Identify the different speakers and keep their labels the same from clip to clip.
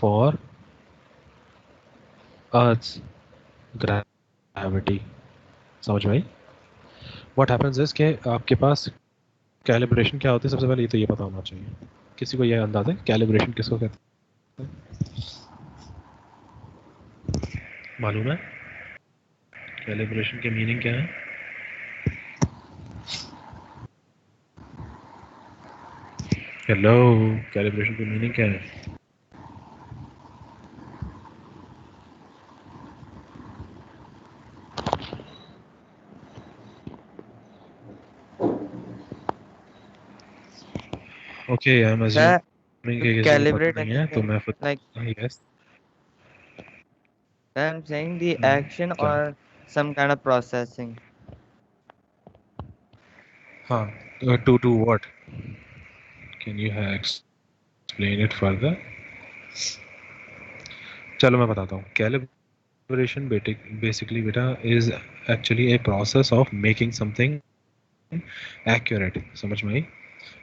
Speaker 1: for Earth's gravity. समझ में आई? What happens is कि आपके पास कैलिब्रेशन क्या होती है, सबसे पहले ये तो ये पता होना चाहिए. किसी को ये अंदाजा है कैलिब्रेशन किसको कहते हैं? मालूम है कैलिब्रेशन की मीनिंग क्या है? हेलो, कैलिब्रेशन की मीनिंग क्या है? Okay, I am
Speaker 2: Sir,
Speaker 1: assuming
Speaker 2: to
Speaker 1: कि किसी को पता
Speaker 2: calibrate
Speaker 1: नहीं है, तो
Speaker 2: anything
Speaker 1: मैं
Speaker 2: like
Speaker 1: yes.
Speaker 2: I'm saying the action
Speaker 1: क्या?
Speaker 2: or some kind of processing.
Speaker 1: हाँ, to do what? Can you explain it further? चलो मैं बताता हूँ. कैलिब्रेशन बेसिकली बेटा is actually a process of making something accurate. समझ में आई?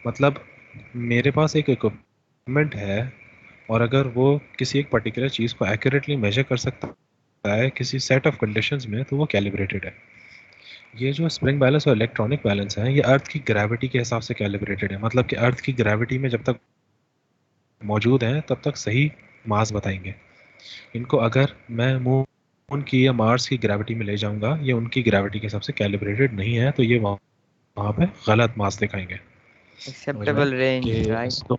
Speaker 1: मतलब मेरे पास एक इक्विपमेंट है और अगर वो किसी एक पर्टिकुलर चीज़ को एक्यूरेटली मेजर कर सकता है किसी सेट ऑफ कंडीशंस में, तो वो कैलिब्रेटेड है. ये जो स्प्रिंग बैलेंस और इलेक्ट्रॉनिक बैलेंस है, ये अर्थ की ग्रेविटी के हिसाब से कैलिब्रेटेड है. मतलब कि अर्थ की ग्रेविटी में जब तक मौजूद हैं तब तक सही मास बताएंगे. इनको अगर मैं मून की या मार्स की ग्रेविटी में ले जाऊंगा, ये उनकी ग्रेविटी के हिसाब से कैलिब्रेटेड नहीं है, तो ये वहाँ पे गलत मास दिखाएंगे. समझ में?
Speaker 2: Acceptable
Speaker 1: कि
Speaker 2: range, right?
Speaker 1: इसको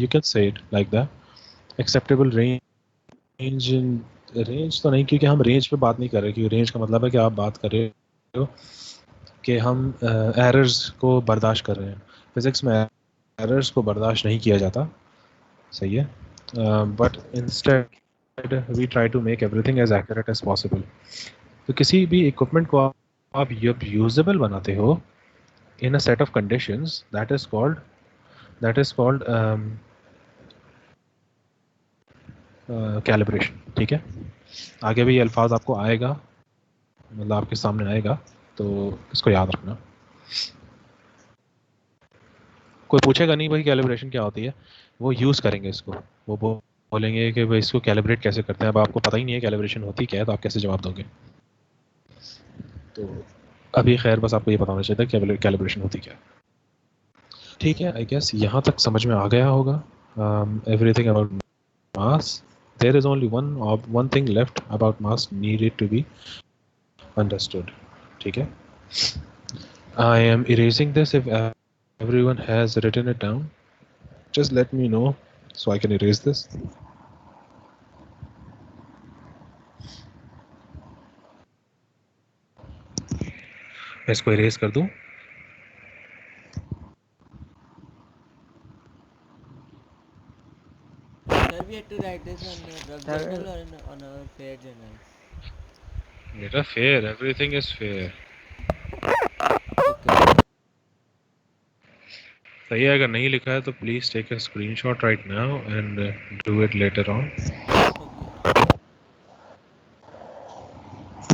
Speaker 1: you can say it like that. Acceptable range. Range तो नहीं, क्योंकि हम रेंज पे बात नहीं कर रहे. क्योंकि रेंज का मतलब है कि आप बात कर रहे हो कि हम एरर्स को बर्दाश्त कर रहे हैं. फिजिक्स में एरर्स को बर्दाश्त नहीं किया जाता. सही है. But instead we try to make everything as accurate as possible. तो किसी भी इक्विपमेंट को आप यूजेबल बनाते हो in a set of conditions, that is called calibration. ठीक है. आगे भी ये अल्फाज आपको आएगा, मतलब आपके सामने आएगा, तो इसको याद रखना. कोई पूछेगा नहीं भाई कैलिब्रेशन क्या होती है, वो यूज़ करेंगे इसको. वो बोलेंगे कि भाई इसको कैलिब्रेट कैसे करते हैं. अब आपको पता ही नहीं है कैलिब्रेशन होती क्या है, तो आप कैसे जवाब दोगे? तो अभी खैर बस आपको ये पता होना चाहिए था कैलिब्रेशन होती क्या है. ठीक है, आई गेस यहाँ तक समझ में आ गया होगा. Everything about mass. There is only one thing left about mass needed to be understood. ठीक है. I am erasing this. If everyone has written it down, just let me know so I can erase this. मैं इसको erase कर दूं.
Speaker 3: Sir, we had to write this on a drug
Speaker 2: Sir,
Speaker 3: journal or on a fair journal.
Speaker 1: Beta fair, everything is fair.
Speaker 3: Okay.
Speaker 1: सही है. अगर नहीं लिखा है तो please take a screenshot right now and do it later on.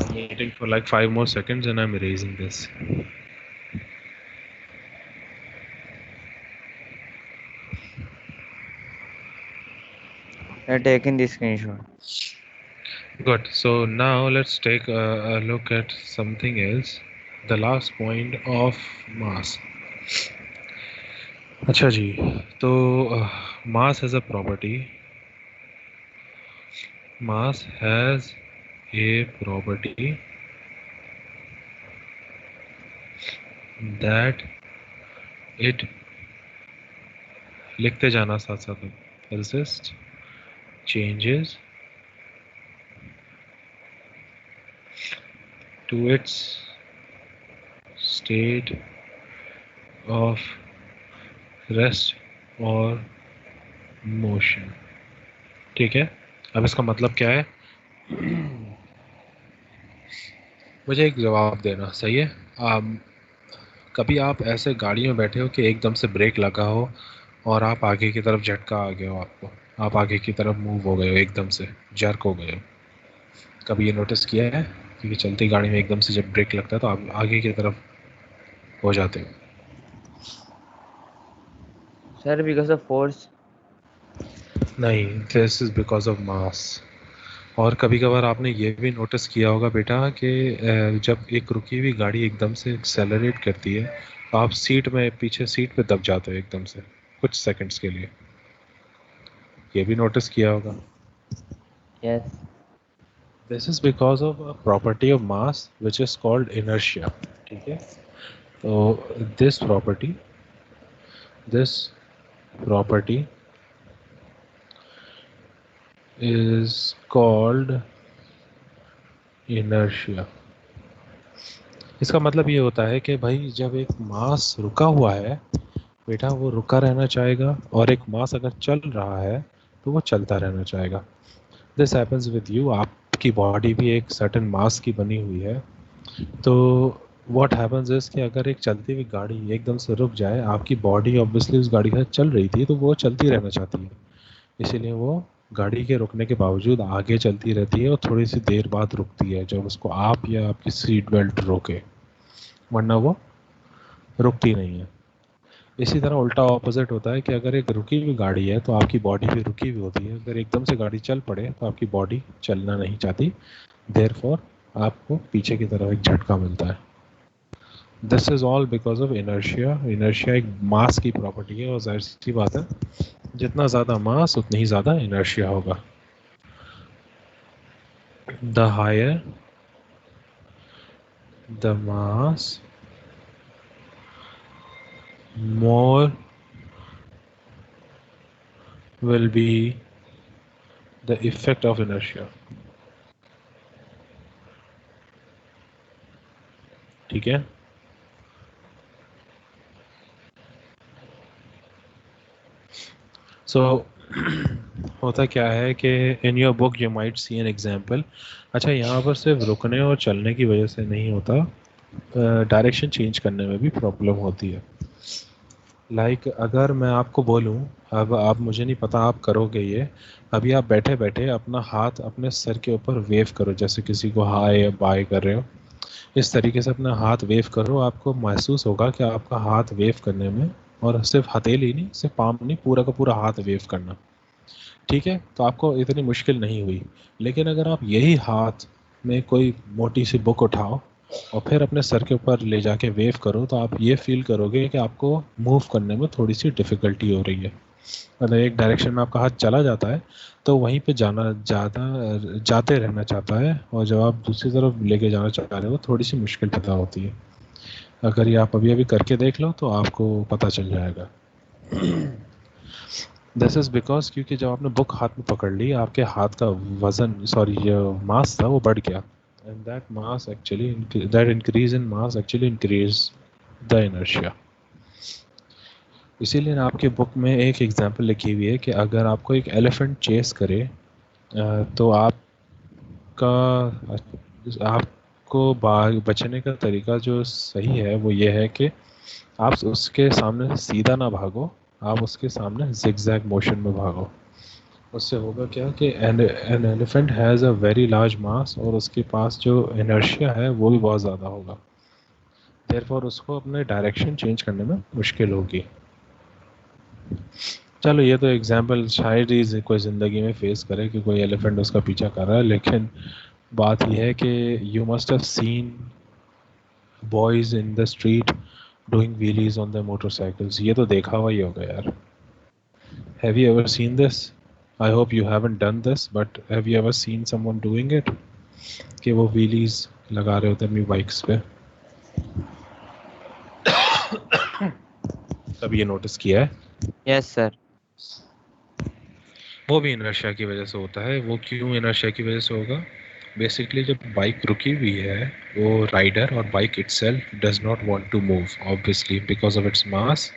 Speaker 3: Okay.
Speaker 1: I'm waiting for like 5 more seconds and I'm erasing this.
Speaker 2: they're taking the screenshot.
Speaker 1: Good. So now let's take a look at something else. The last point of mass. अच्छा जी. तो mass has a property. Mass has a property that it लिखते जाना साथ साथ में resist changes to its state of rest or motion. ठीक है. अब इसका मतलब क्या है? मुझे एक जवाब देना. सही है. कभी आप ऐसे गाड़ी में बैठे हो कि एकदम से ब्रेक लगा हो और आप आगे की तरफ झटका आ गया हो, आपको आप आगे की तरफ मूव हो गए हो, एकदम से जर्क हो गए हो. कभी ये नोटिस किया है कि चलती गाड़ी में एकदम से जब ब्रेक लगता है तो आप आगे की तरफ हो जाते हो?
Speaker 2: Sir, because of force.
Speaker 1: नहीं, this is because of mass. और कभी कभार आपने ये भी नोटिस किया होगा बेटा कि जब एक रुकी हुई गाड़ी एकदम से एक्सेलरेट करती है तो आप सीट में पीछे सीट पे दब जाते हो एकदम से कुछ सेकंड्स के लिए। ये भी नोटिस किया होगा।
Speaker 2: Yes.
Speaker 1: This is because of a property of mass which is called inertia. ठीक है, तो this property is called inertia. इसका मतलब ये होता है कि भाई जब एक मास रुका हुआ है बेटा वो रुका रहना चाहेगा, और एक मास अगर चल रहा है तो वो चलता रहना चाहेगा। This happens with you. आपकी बॉडी भी एक सर्टेन मास की बनी हुई है। तो व्हाट हैपेंस इज कि अगर एक चलती हुई गाड़ी एकदम से रुक जाए, आपकी बॉडी ऑब्वियसली उस गाड़ी के साथ चल रही थी तो वो चलती रहना चाहती है, इसीलिए वो गाड़ी के रुकने के बावजूद आगे चलती रहती है और थोड़ी सी देर बाद रुकती है जब उसको आप या आपकी सीट बेल्ट रोके, वरना वो रुकती नहीं है। इसी तरह उल्टा ऑपोजिट होता है कि अगर एक रुकी हुई गाड़ी है तो आपकी बॉडी भी रुकी हुई होती है, अगर एकदम से गाड़ी चल पड़े तो आपकी बॉडी चलना नहीं चाहती, देयरफॉर आपको पीछे की तरफ एक झटका मिलता है। This is all because of inertia. Inertia एक मास की प्रॉपर्टी है और जाहिर सी बात है जितना ज़्यादा मास उतनी ही ज़्यादा इनर्शिया होगा। The higher the mass more will be the effect of inertia। ठीक है, सो होता क्या है कि in your book you might see an example. अच्छा, यहाँ पर सिर्फ रुकने और चलने की वजह से नहीं होता, डायरेक्शन चेंज करने में भी प्रॉब्लम होती है। लाइक अगर मैं आपको बोलूँ, अब आप, मुझे नहीं पता आप करोगे ये, अभी आप बैठे बैठे अपना हाथ अपने सर के ऊपर वेव करो जैसे किसी को हाय या बाय कर रहे हो, इस तरीके से अपना हाथ वेव करो, आपको महसूस होगा कि आपका हाथ वेव करने में, और सिर्फ हथेली नहीं, सिर्फ पाम नहीं, पूरा का पूरा हाथ वेव करना, ठीक है, तो आपको इतनी मुश्किल नहीं हुई। लेकिन अगर आप यही हाथ में कोई मोटी सी बुक उठाओ और फिर अपने सर के ऊपर ले जाके वेव करो तो आप ये फील करोगे कि आपको मूव करने में थोड़ी सी डिफ़िकल्टी हो रही है। मतलब एक डायरेक्शन में आपका हाथ चला जाता है तो वहीं पे जाना ज़्यादा जाते रहना चाहता है, और जब आप दूसरी तरफ लेके जाना चाह रहे हो थोड़ी सी मुश्किल पैदा होती है। अगर ये आप अभी अभी करके देख लो तो आपको पता चल जाएगा। दिस इज़ बिकॉज क्योंकि जब आपने बुक हाथ में पकड़ ली आपके हाथ का वज़न, सॉरी, जो मास था वो बढ़ गया, and that mass actually, that increase in mass actually increase the inertia. इसीलिए ना आपके बुक में एक एग्जांपल लिखी हुई है कि अगर आपको एक एलिफेंट चेस करे तो आपका आपको बचने का तरीका जो सही है वो ये है कि आप उसके सामने सीधा ना भागो, आप उसके सामने जिगजैग मोशन में भागो। उससे होगा क्या कि an elephant has a very large मास और उसके पास जो इनर्शिया है वो भी बहुत ज़्यादा होगा, देयरफॉर उसको अपने डायरेक्शन चेंज करने में मुश्किल होगी। चलो ये तो एग्जाम्पल शायद ही कोई ज़िंदगी में फेस करे कि कोई एलिफेंट उसका पीछा कर रहा है, लेकिन बात यह है कि you must have seen boys in the street doing wheelies on the motorcycles. ये तो देखा हुआ ही होगा यार। Have you ever seen this? I hope you haven't done this, but have you ever seen someone doing it, कि वो wheelies लगा रहे होते हैं अपनी बाइक्स पे? कभी ये नोटिस किया है?
Speaker 2: Yes, sir.
Speaker 1: वो भी इनर्शिया की वजह से होता है। वो क्यों इनर्शिया की वजह से होगा? बेसिकली जब बाइक रुकी हुई है वो राइडर और bike itself does not want to move obviously because of its mass.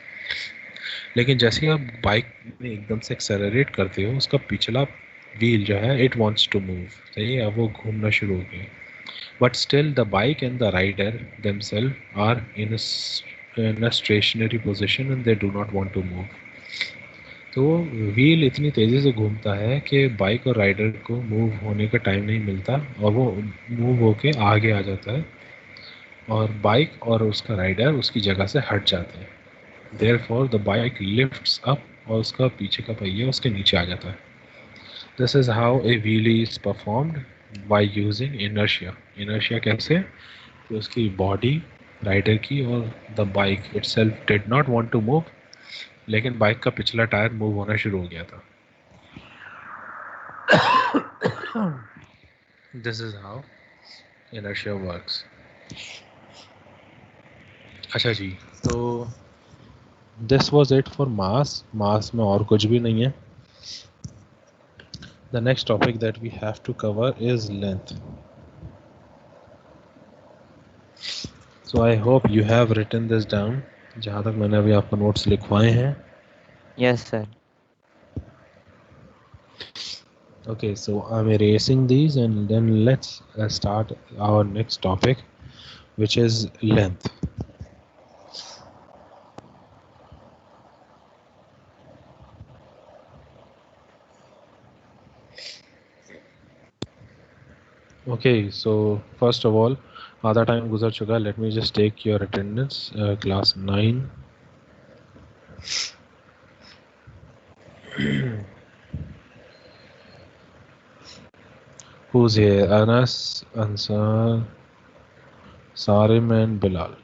Speaker 1: लेकिन जैसे ही आप बाइक में एकदम से एक्सेलरेट करते हो उसका पिछला व्हील जो है इट वांट्स टू मूव, सही है, अब वो घूमना शुरू हो गया, but still the bike and the rider themselves are in a stationary position and they do not want to move. तो व्हील इतनी तेज़ी से घूमता है कि बाइक और राइडर को मूव होने का टाइम नहीं मिलता और वो मूव होके आगे आ जाता है और बाइक और उसका राइडर उसकी जगह से हट जाते हैं। Therefore the bike lifts up और उसका पीछे का पहिया उसके नीचे आ जाता है। This is how a wheelie is performed by using inertia. Inertia कैसे? कि उसकी body राइडर की और the bike itself did not want to move, लेकिन बाइक का पिछला टायर मूव होना शुरू हो गया था. This is how inertia works. अच्छा जी, तो this was it for mass. Mass में और कुछ भी नहीं है. The next topic that we have to cover is length. So I hope you have written this down. जहाँ तक मैंने अभी आपको नोट्स लिखवाए हैं.
Speaker 2: Yes, sir.
Speaker 1: Okay, so I'm erasing these and then let's start our next topic, which is length. Okay, so first of all, आधा time गुजर चुका. Let me just take your attendance. Class 9. Who's here? Anas, Ansar, Sarim and Bilal.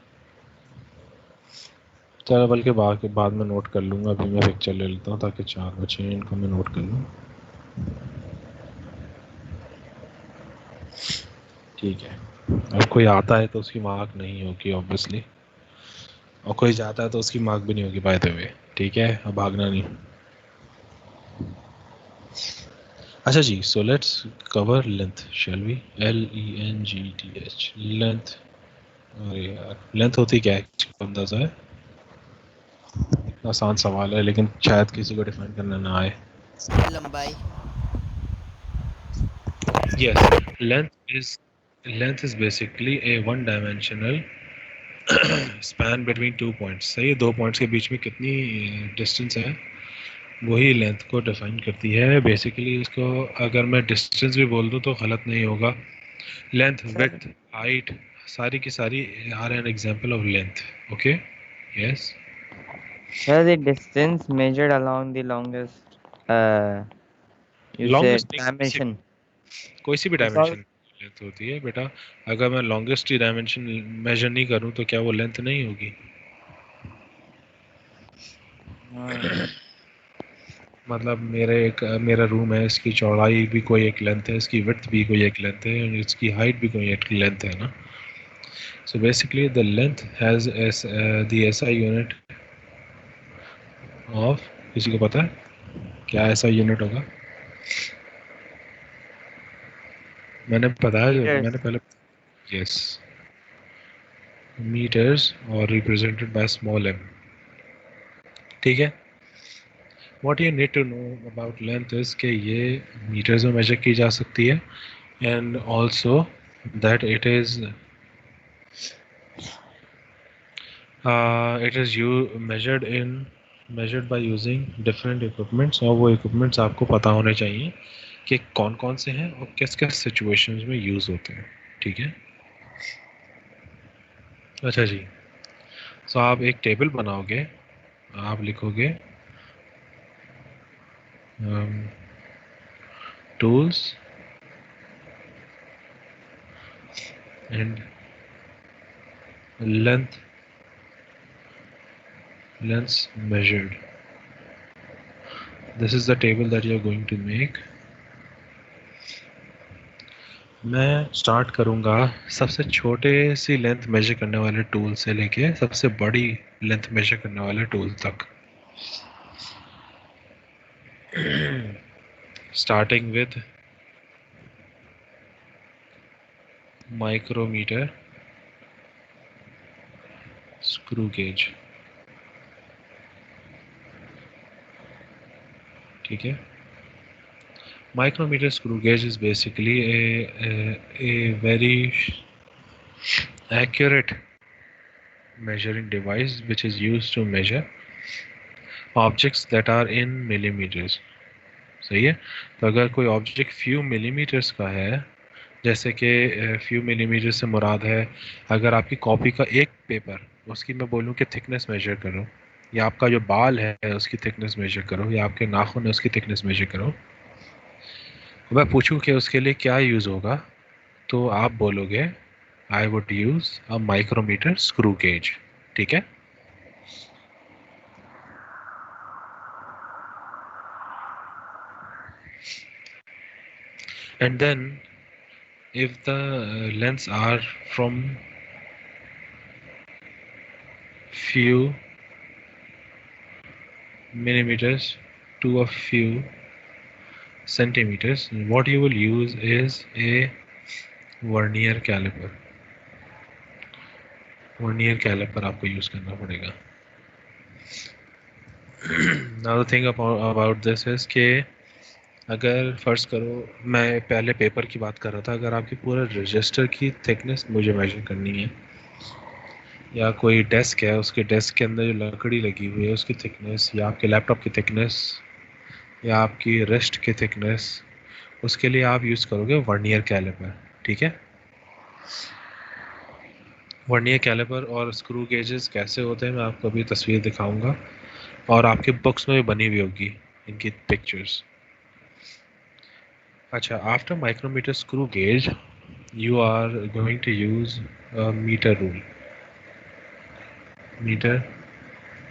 Speaker 1: चलो बल्कि बाद में note कर लूँगा. अभी मैं पिक्चर ले लेता हूँ ताकि 4 बचे हैं, इनको मैं नोट कर लूँ. ठीक है. अब कोई आता है तो उसकी मार्क नहीं होगी ऑब्वियसली, और कोई जाता है तो उसकी मार्क भी नहीं होगी बाय द वे. ठीक है, अब भागना नहीं. अच्छा जी, so let's cover length shall we. LENGTH length. अरे यार, लेंथ होती क्या है? अंदाजा है? आसान सवाल है लेकिन शायद किसी को डिफाइन करना ना आए.
Speaker 3: लंबाई.
Speaker 1: Yes, length is basically a one dimensional span between 2 points. सही है, 2 पॉइंट्स के बीच में कितनी डिस्टेंस है वही लेंथ को डिफाइन करती है. बेसिकली इसको अगर मैं डिस्टेंस भी बोल दूं तो गलत नहीं होगा. लेंथ, विड्थ, हाइट, सारी की सारी are an example of length. Okay, yes.
Speaker 2: Sir, the distance measured along the longest, you
Speaker 1: Longest
Speaker 2: said
Speaker 1: नहीं,
Speaker 2: dimension.
Speaker 1: कोई सी भी
Speaker 2: It's all-
Speaker 1: डायमेंशन लेंथ होती है बेटा. अगर मैं लॉन्गेस्ट डायमेंशन मेजर नहीं करूं तो क्या वो लेंथ नहीं होगी? मतलब मेरा रूम है, इसकी चौड़ाई भी कोई एक लेंथ है, इसकी विड्थ भी कोई एक लेंथ है, और इसकी हाइट भी कोई एक लेंथ है ना. So basically the length has the SI unit of. किसी को पता है क्या एसआई यूनिट होगा? मैंने बताया,
Speaker 2: Meters.
Speaker 1: मैंने पहले. यस, मीटर्स और रिप्रेजेंटेड बाय स्मॉल एम. ठीक है. What you need to know about length is कि ये मीटर्स में मेजर की जा सकती है, and also that it is it is measured by using different equipments, और वो equipments आपको पता होने चाहिए कि कौन कौन से हैं और किस किस सिचुएशंस में यूज होते हैं. ठीक है. अच्छा जी, सो आप एक टेबल बनाओगे. आप लिखोगे tools and lengths measured. This is the table that you are going to make. मैं स्टार्ट करूँगा सबसे छोटे सी लेंथ मेजर करने वाले टूल से लेके सबसे बड़ी लेंथ मेजर करने वाले टूल तक. Starting with micrometer screw gauge. ठीक है. Micrometer screw gauge is basically a very accurate measuring device which is used to measure objects that are in millimeters. सही है. तो अगर कोई ऑब्जेक्ट फ्यू मिलीमीटर्स का है, जैसे कि फ्यू मिलीमीटर से मुराद है अगर आपकी कॉपी का एक पेपर, उसकी मैं बोलूँ कि थिकनेस मेजर करो, या आपका जो बाल है उसकी थिकनेस मेजर करो, या आपके नाखून है उसकी थिकनेस मेजर करो, मैं पूछूं कि उसके लिए क्या यूज़ होगा, तो आप बोलोगे I would use a micrometer screw gauge, ठीक है। And then if the lengths are from few millimeters to a few centimeters, what you will use is a vernier caliper. Vernier caliper आपको use करना पड़ेगा। Now the thing about this is कि अगर फर्ज करो, मैं पहले पेपर की बात कर रहा था, अगर आपकी पूरा रजिस्टर की थिकनेस मुझे मेजर करनी है, या कोई डेस्क है उसके डेस्क के अंदर जो लकड़ी लगी हुई है उसकी थिकनेस, या आपके लैपटॉप की थिकनेस, या आपकी रिस्ट की थिकनेस, उसके लिए आप यूज़ करोगे वर्नियर कैलिपर, ठीक है। वर्नियर कैलिपर और स्क्रू गेजेस कैसे होते हैं मैं आपको अभी तस्वीर दिखाऊंगा, और आपके बुक्स में भी बनी हुई होगी इनकी पिक्चर्स। अच्छा, after micrometer screw gauge you are going to use metre rule. Metre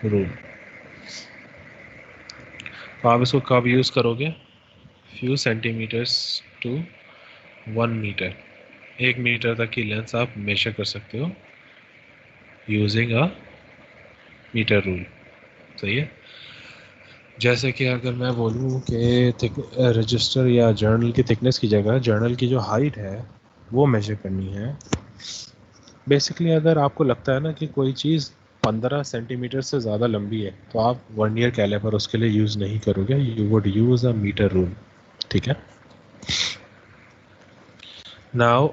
Speaker 1: rule तो आप इसको कब यूज़ करोगे? Few centimetres to 1 metre, 1 metre तक की लेंथ आप मेजर कर सकते हो यूजिंग अ मीटर रूल, सही है। जैसे कि अगर मैं बोलूँ कि रजिस्टर या जर्नल की थिकनेस की जगह जर्नल की जो हाइट है वो मेजर करनी है, बेसिकली अगर आपको लगता है ना कि कोई चीज़ 15 सेंटीमीटर से ज़्यादा लंबी है तो आप वर्नियर कैलिपर उसके लिए यूज़ नहीं करोगे, you would use a metre rule, ठीक है। Now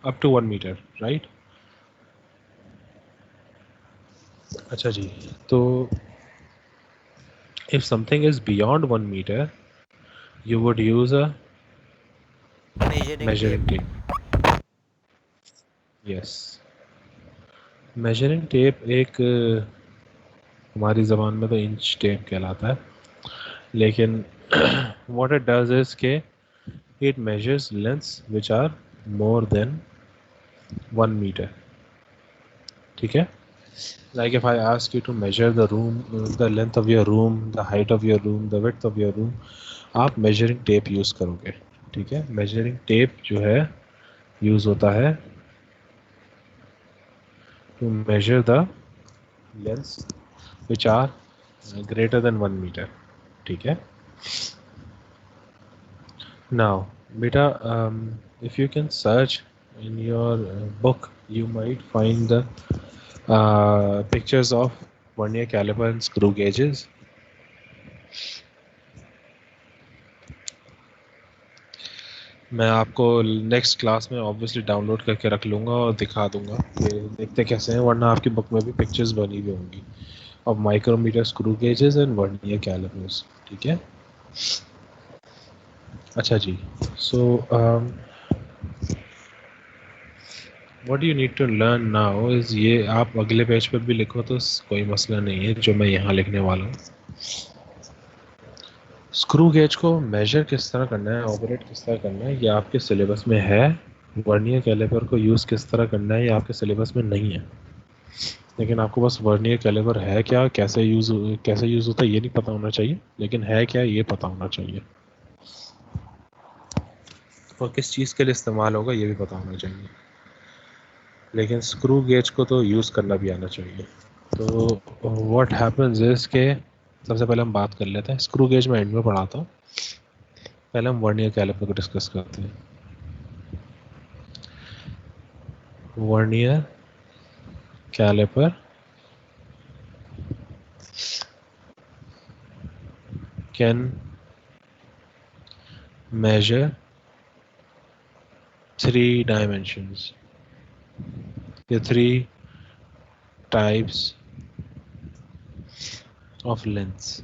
Speaker 1: up to 1 metre, right. अच्छा जी, तो if something is beyond 1 meter you would use a
Speaker 3: measuring
Speaker 1: measuring
Speaker 3: tape.
Speaker 1: tape, yes। measuring tape एक हमारी ज़बान में तो इंच टेप कहलाता है, लेकिन what it does is के it measures lengths which are more than 1 meter, ठीक है। like if I ask you to measure the room, the length of your room, the height of your room, the width of your room, आप measuring tape use करोगे, ठीक है। measuring tape जो है use होता है to measure the lengths which are greater than 1 meter, ठीक है। now beta, if you can search in your book you might find the pictures of vernier caliper and screw gauges। मैं आपको next class में obviously download करके रख लूँगा और दिखा दूँगा कि देखते कैसे हैं, वरना आपकी बुक में भी पिक्चर्स बनी हुई होंगी of micrometer screw gauges and vernier callipers, ठीक है। अच्छा जी, so what you need to learn now is, ये आप अगले पेज पर भी लिखो तो कोई मसला नहीं है जो मैं यहाँ लिखने वाला हूँ। स्क्रू गेज को मेजर किस तरह करना है, ऑपरेट किस तरह करना है, ये आपके सिलेबस में है। वर्नियर कैलिपर को यूज़ किस तरह करना है ये आपके सिलेबस में नहीं है, लेकिन आपको बस वर्नियर कैलिपर है क्या, कैसे यूज़ होता है ये नहीं पता होना चाहिए, लेकिन है क्या ये पता होना चाहिए, और किस चीज़ के लिए इस्तेमाल होगा ये भी पता होना चाहिए। लेकिन स्क्रू गेज को तो यूज़ करना भी आना चाहिए। तो व्हाट हैपेंस इज के सबसे पहले हम बात कर लेते हैं, स्क्रू गेज में एंड में पढ़ाता हूँ, पहले हम वर्नियर कैलिपर को डिस्कस करते हैं। Vernier caliper can measure 3 dimensions, the 3 types of lengths,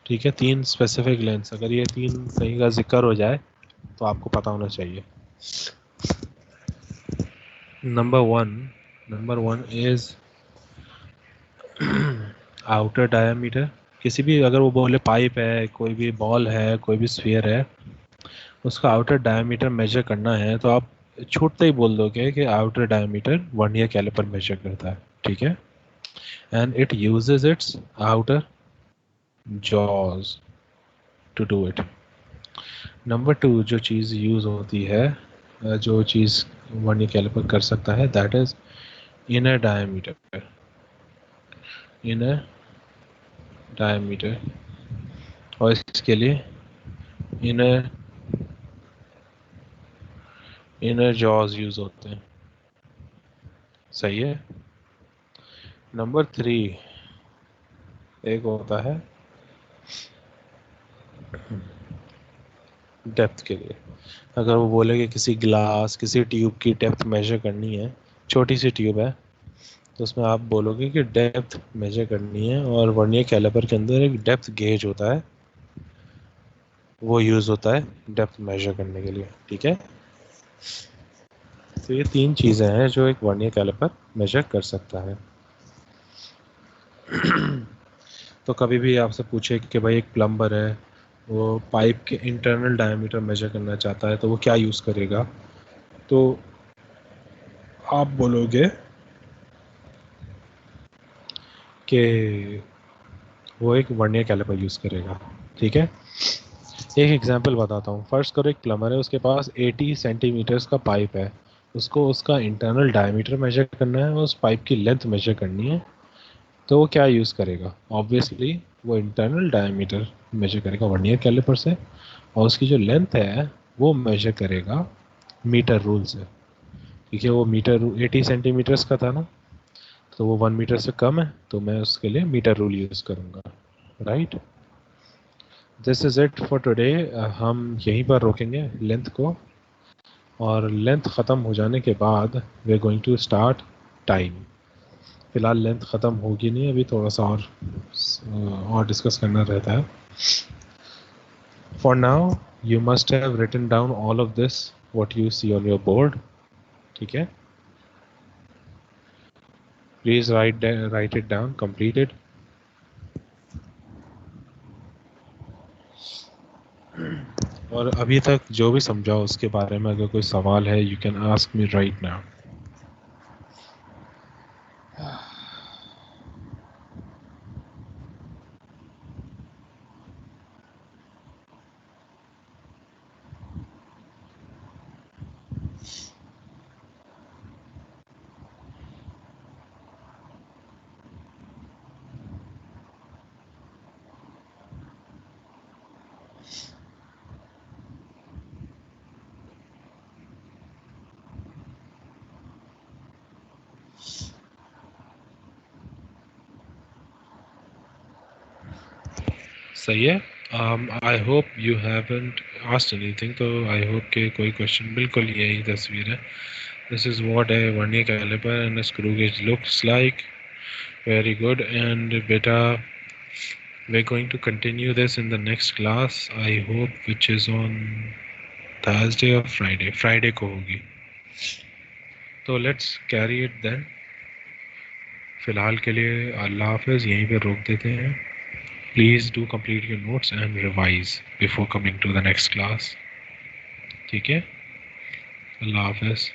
Speaker 1: ठीक है। 3 स्पेसिफिक लेंस, अगर ये 3 कहीं का जिक्र हो जाए तो आपको पता होना चाहिए। Number one is outer diameter. किसी भी, अगर वो बोले पाइप है, कोई भी बॉल है, कोई भी स्फीयर है, उसका आउटर डायमीटर मेजर करना है तो आप छूटते ही बोल दोगे कि outer diameter vernier caliper measure करता है, ठीक है, and it uses its outer jaws to do it. Number two जो चीज़ यूज़ होती है, जो चीज़ वर्नियर कैलिपर कर सकता है, that is inner diameter. Inner diameter, और इसके लिए इनर इनर जॉज यूज होते हैं। सही है। नंबर थ्री एक होता है डेप्थ के लिए। अगर वो बोले कि किसी ग्लास किसी ट्यूब की डेप्थ मेजर करनी है, छोटी सी ट्यूब है, तो उसमें आप बोलोगे कि डेप्थ मेजर करनी है, और वर्नियर कैलिपर के अंदर एक डेप्थ गेज होता है, वो यूज होता है डेप्थ मेजर करने के लिए, ठीक है। तो ये तीन चीज़ें हैं जो एक वर्नियर कैलिपर मेजर कर सकता है। तो कभी भी आपसे पूछे कि भाई एक प्लम्बर है, वो पाइप के इंटरनल डायमीटर मेजर करना चाहता है, तो वो क्या यूज़ करेगा, तो आप बोलोगे कि वो एक वर्नियर कैलिपर यूज़ करेगा, ठीक है। एक एग्जांपल बताता हूँ। फर्स्ट करो एक प्लम्बर है, उसके पास 80 सेंटीमीटर्स का पाइप है, उसको उसका इंटरनल डायमीटर मेजर करना है और उस पाइप की लेंथ मेजर करनी है, तो वो क्या यूज़ करेगा? ऑब्वियसली वो इंटरनल डायमीटर मेजर करेगा वर्नियर कैलिपर से, और उसकी जो लेंथ है वो मेजर करेगा मीटर रूल से, ठीक है। वो मीटर 80 सेंटीमीटर्स का था ना, तो वो 1 मीटर से कम है, तो मैं उसके लिए मीटर रूल यूज़ करूँगा, right. This is it for today. हम यहीं पर रोकेंगे लेंथ को, और लेंथ ख़त्म हो जाने के बाद we are going to start time. फ़िलहाल लेंथ ख़त्म होगी नहीं, अभी थोड़ा सा और डिस्कस करना रहता है। For now you must have written down all of this what you see on your board, ठीक है। Please write it down, completed. और अभी तक जो भी समझाओ उसके बारे में अगर कोई सवाल है, you can ask me right now. सही है। आई hope you haven't asked anything, तो आई होप के कोई क्वेश्चन, बिल्कुल यही तस्वीर है। This is what a vernier caliper and screw gauge looks like. Very good. And बेटा, we're going to continue this in the next class, I hope, which is on Thursday or Friday. Friday को होगी, तो let's carry it then. फ़िलहाल के लिए अल्लाह हाफ़िज़, यहीं पे रोक देते हैं। Please do complete your notes and revise before coming to the next class, ठीक है। अल्लाह हाफ़िज़।